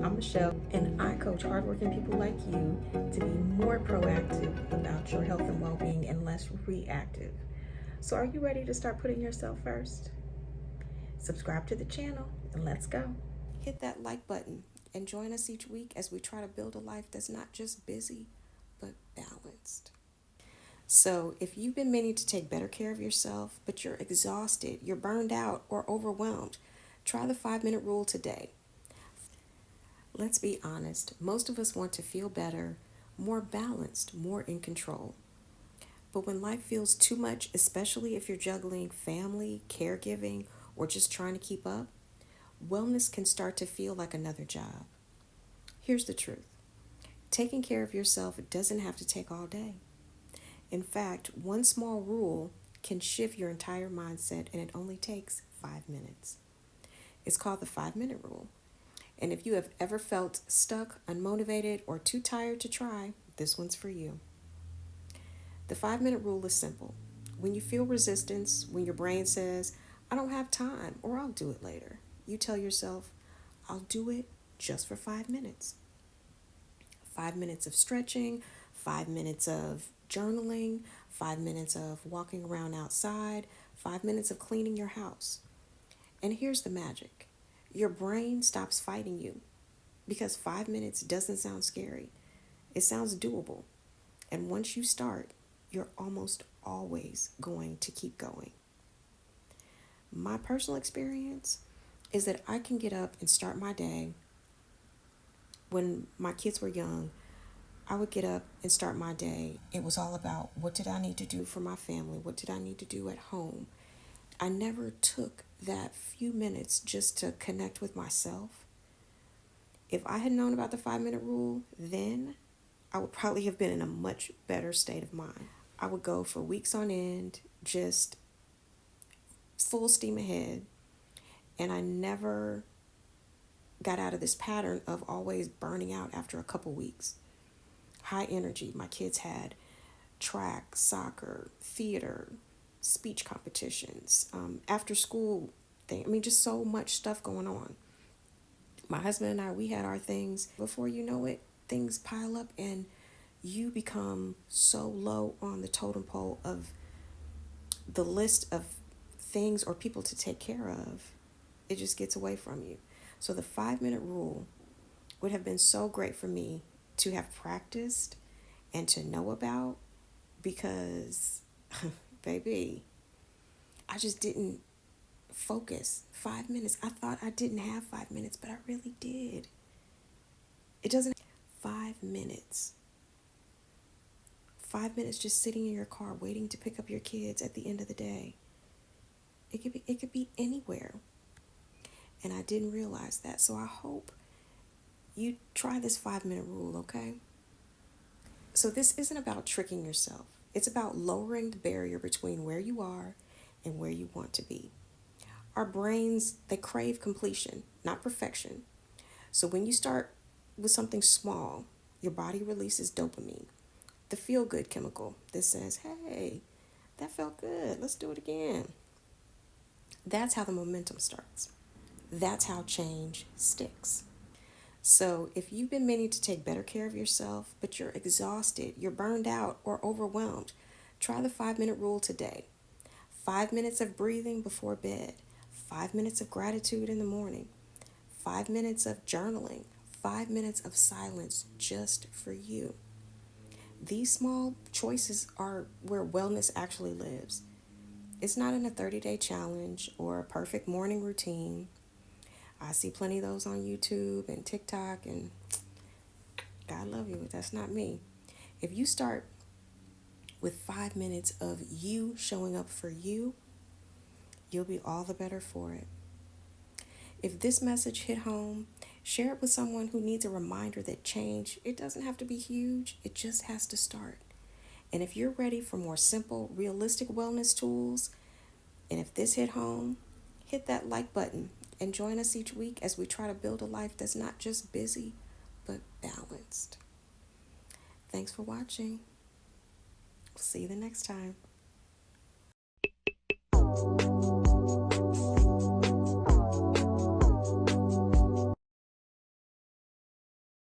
I'm Michelle, and I coach hardworking people like you to be more proactive about your health and well-being and less reactive. So are you ready to start putting yourself first? Subscribe to the channel and let's go. Hit that like button and join us each week as we try to build a life that's not just busy, but balanced. So, if you've been meaning to take better care of yourself, but you're exhausted, you're burned out, or overwhelmed, try the 5 minute rule today. Let's be honest, most of us want to feel better, more balanced, more in control. But when life feels too much, especially if you're juggling family, caregiving, or just trying to keep up, wellness can start to feel like another job. Here's the truth: taking care of yourself doesn't have to take all day. In fact, one small rule can shift your entire mindset, and it only takes 5 minutes. It's called the 5 minute rule. And if you have ever felt stuck, unmotivated, or too tired to try, this one's for you. The 5 minute rule is simple. When you feel resistance, when your brain says, I don't have time, or I'll do it later, you tell yourself, I'll do it just for 5 minutes. 5 minutes of stretching, 5 minutes of journaling, 5 minutes of walking around outside, 5 minutes of cleaning your house. And here's the magic: your brain stops fighting you because 5 minutes doesn't sound scary. It sounds doable. And once you start, you're almost always going to keep going. My personal experience is that I can get up and start my day. When my kids were young, I would get up and start my day. It was all about, what did I need to do for my family? What did I need to do at home? I never took that few minutes just to connect with myself. If I had known about the 5 minute rule then, I would probably have been in a much better state of mind. I would go for weeks on end, just full steam ahead, and I never got out of this pattern of always burning out after a couple weeks. High energy. My kids had track, soccer, theater, speech competitions, after school thing. I mean, just so much stuff going on. My husband and I, we had our things. Before you know it, things pile up and you become so low on the totem pole of the list of things or people to take care of. It just gets away from you. So the 5 minute rule would have been so great for me to have practiced and to know about, because baby, I just didn't focus. 5 minutes. I thought I didn't have 5 minutes, but I really did. It doesn't. 5 minutes. 5 minutes just sitting in your car waiting to pick up your kids at the end of the day. It could be anywhere. And I didn't realize that. So I hope you try this 5 minute rule, okay? So this isn't about tricking yourself. It's about lowering the barrier between where you are and where you want to be. Our brains, they crave completion, not perfection. So when you start with something small, your body releases dopamine, the feel-good chemical that says, hey, that felt good, let's do it again. That's how the momentum starts. That's how change sticks. So if you've been meaning to take better care of yourself, but you're exhausted, you're burned out, or overwhelmed, try the 5 minute rule today. 5 minutes of breathing before bed, 5 minutes of gratitude in the morning, 5 minutes of journaling, 5 minutes of silence just for you. These small choices are where wellness actually lives. It's not in a 30-day challenge or a perfect morning routine. I see plenty of those on YouTube and TikTok, and God love you, but that's not me. If you start with 5 minutes of you showing up for you, you'll be all the better for it. If this message hit home, share it with someone who needs a reminder that change, it doesn't have to be huge, it just has to start. And if you're ready for more simple, realistic wellness tools, and if this hit home, hit that like button and join us each week as we try to build a life that's not just busy, but balanced. Thanks for watching. We'll see you the next time.